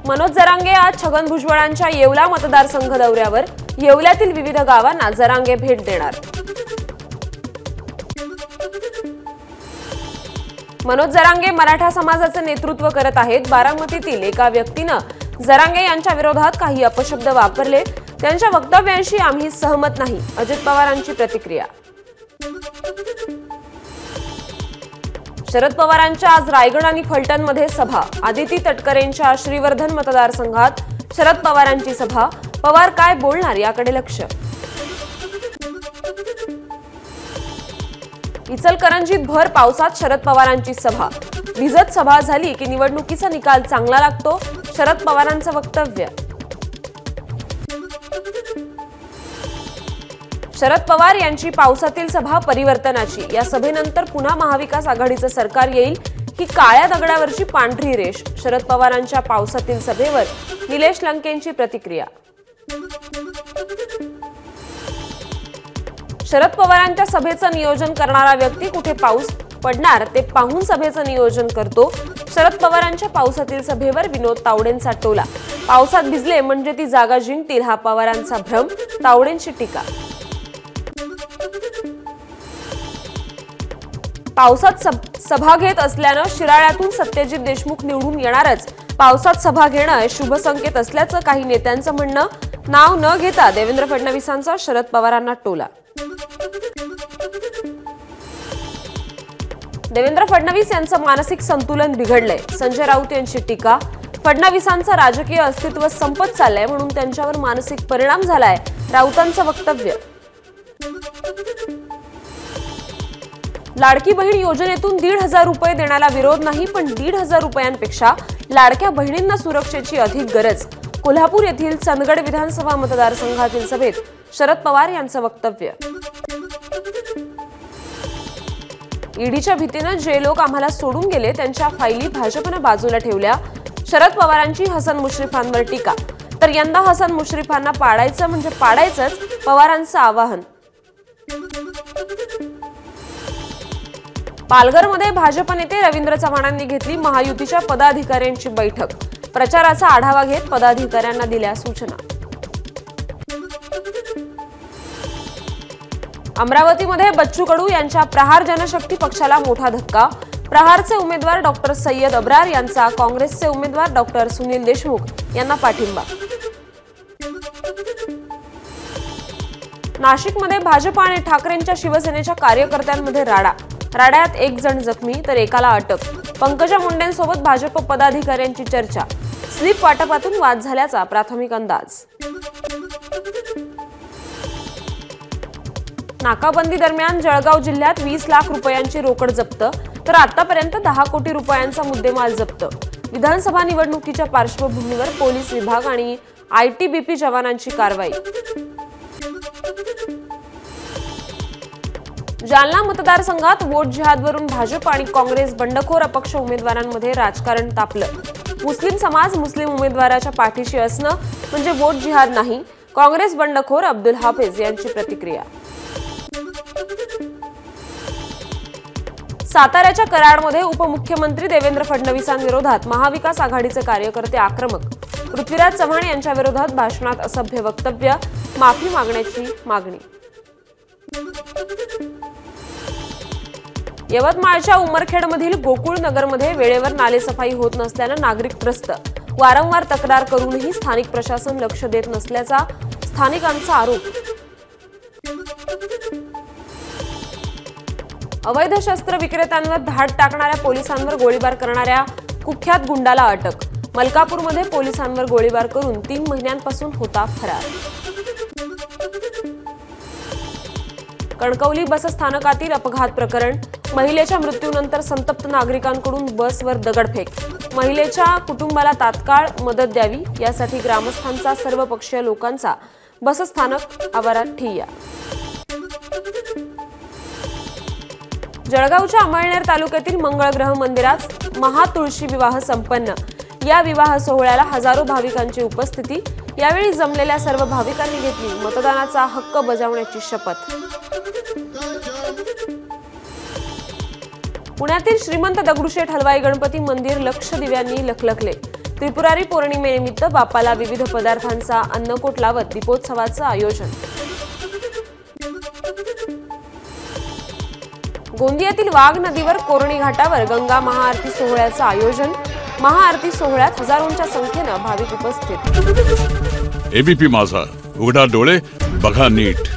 मनोज जरांगे आज छगन भुजबळांच्या येवला मतदारसंघ दौऱ्यावर. येवल्यातील विविध गावांना जरांगे भेट देणार. मनोज जरांगे मराठा समाजाचे नेतृत्व करत आहेत. बारामतीतील एका व्यक्तीने जरांगे यांच्या विरोधात काही अपशब्द वापरले. त्यांच्या वक्तव्यांशी आम्ही सहमत नाही. अजित पवारांची प्रतिक्रिया. शरद पवारांच्या आज रायगड आणि फलटणमध्ये सभा. आदिती तटकरेंच्या श्रीवर्धन मतदारसंघात शरद पवारांची सभा. पवार काय बोलणार याकडे लक्ष. इचलकरंजीत भर पावसात शरद पवारांची सभा. भिजत सभा झाली की निवडणुकीचा निकाल चांगला लागतो. शरद पवारांचं वक्तव्य. शरद पवार यांची पावसातील सभा परिवर्तनाची. या सभेनंतर पुन्हा महाविकास आघाडीचं सरकार येईल. ही काळ्या दगडावरची पांढरी रेष. शरद पवारांच्या पावसातील सभेवर निलेश लंकेंची प्रतिक्रिया. शरद पवारांच्या सभेचं नियोजन करणारा व्यक्ती कुठे पाऊस पडणार ते पाहून सभेचं नियोजन करतो. शरद पवारांच्या पावसातील सभेवर विनोद तावडेंचा टोला. पावसात भिजले म्हणजे ती जागा जिंकतील हा पवारांचा भ्रम. तावडेंची टीका. पावसात सभा घेत असल्यानं शिराळ्यातून सत्यजित देशमुख निवडून येणारच. पावसात सभा घेणं शुभ संकेत असल्याचं काही नेत्यांचं म्हणणं. नाव न घेता देवेंद्र फडणवीसांचा शरद पवारांना टोला. देवेंद्र फडणवीस यांचं मानसिक संतुलन बिघडलंय. संजय राऊत यांची टीका. फडणवीसांचं राजकीय अस्तित्व संपत चाललंय म्हणून त्यांच्यावर मानसिक परिणाम झालाय. राऊतांचं वक्तव्य. लाडकी बहीण योजनेतून 1,500 रुपये देण्याला विरोध नाही, पण 1,500 रुपयांपेक्षा लाडक्या बहिणींना सुरक्षेची अधिक गरज. कोल्हापूर येथील चंदगड विधानसभा मतदारसंघातील सभेत शरद पवार यांचं वक्तव्य. ईडीच्या भीतीनं जे लोक आम्हाला सोडून गेले त्यांच्या फाईली भाजपनं बाजूला ठेवल्या. शरद पवारांची हसन मुश्रीफांवर टीका. तर यंदा हसन मुश्रीफांना पाडायचं म्हणजे पाडायचंच. पवारांचं आवाहन. पालघरमध्ये भाजप नेते रवींद्र चव्हाणांनी घेतली महायुतीच्या पदाधिकाऱ्यांची बैठक. प्रचाराचा आढावा घेत पदाधिकाऱ्यांना दिल्या सूचना. अमरावतीमध्ये बच्चू कडू यांच्या प्रहार जनशक्ती पक्षाला मोठा धक्का. प्रहारचे उमेदवार डॉक्टर सय्यद अब्रार यांचा काँग्रेसचे उमेदवार डॉक्टर सुनील देशमुख यांना पाठिंबा. नाशिकमध्ये भाजप आणि ठाकरेंच्या शिवसेनेच्या कार्यकर्त्यांमध्ये राडा. राड्यात एक जण जखमी तर एकाला अटक. पंकजा मुंडेंसोबत भाजप पदाधिकाऱ्यांची चर्चा. स्लिप वाटपातून वाद झाल्याचा प्राथमिक अंदाज. नाकाबंदी दरम्यान जळगाव जिल्ह्यात 20 लाख रुपयांची रोकड जप्त तर आतापर्यंत 10 कोटी रुपयांचा मुद्देमाल जप्त. विधानसभा निवडणुकीच्या पार्श्वभूमीवर पोलीस विभाग आणि आयटीबीपी जवानांची कारवाई. जालना मतदारसंघात वोट जिहादवरून भाजप आणि काँग्रेस बंडखोर अपक्ष उमेदवारांमध्ये राजकारण तापलं. मुस्लिम समाज मुस्लिम उमेदवाराच्या पाठीशी असणं म्हणजे वोट जिहाद नाही. काँग्रेस बंडखोर अब्दुल हाफिज यांची प्रतिक्रिया. साताऱ्याच्या कराडमध्ये उपमुख्यमंत्री देवेंद्र फडणवीसांविरोधात महाविकास आघाडीचे कार्यकर्ते आक्रमक. पृथ्वीराज चव्हाण यांच्या विरोधात भाषणात असभ्य वक्तव्य. माफी मागण्याची मागणी. यवतमाळच्या उमरखेडमधील गोकुळ नगरमध्ये वेळेवर नालेसफाई होत नसल्यानं नागरिक त्रस्त. वारंवार तक्रार करूनही स्थानिक प्रशासन लक्ष देत नसल्याचा स्थानिकांचा आरोप. अवैध शस्त्र विक्रेत्यांवर धाड टाकणाऱ्या पोलिसांवर गोळीबार करणाऱ्या कुख्यात गुंडाला अटक. मलकापूरमध्ये पोलिसांवर गोळीबार करून 3 महिन्यांपासून होता फरार. कणकवली बस स्थानकातील अपघात प्रकरण. महिलेच्या मृत्यूनंतर संतप्त नागरिकांकडून बसवर दगडफेक. महिलेच्या कुटुंबाला तात्काळ मदत द्यावी यासाठी ग्रामस्थांचा सर्वपक्षीय लोकांचा बसस्थानक आवारात ठिय्या. जळगावच्या अमळनेर तालुक्यातील मंगळग्रह मंदिरात महातुळशी विवाह संपन्न. या विवाह सोहळ्याला हजारो भाविकांची उपस्थिती. यावेळी जमलेल्या सर्व भाविकांनी घेतली मतदानाचा हक्क बजावण्याची शपथ. पुण्यातील श्रीमंत दगडूशेठ हलवाई गणपती मंदिर लक्ष दिव्यांनी लखलखले। त्रिपुरारी पौर्णिमेनिमित्त बाप्पाला विविध पदार्थांचा अन्नकोट लावत दीपोत्सवाचं आयोजन। गोंदियातील वाघ नदीवर कोरणी घाटावर गंगा महाआरती सोहळ्याचं आयोजन। महाआरती सोहळ्यात हजारोंच्या संख्येनं भाविक उपस्थित। एबीपी माझा, उघडा डोळे बघा नीट।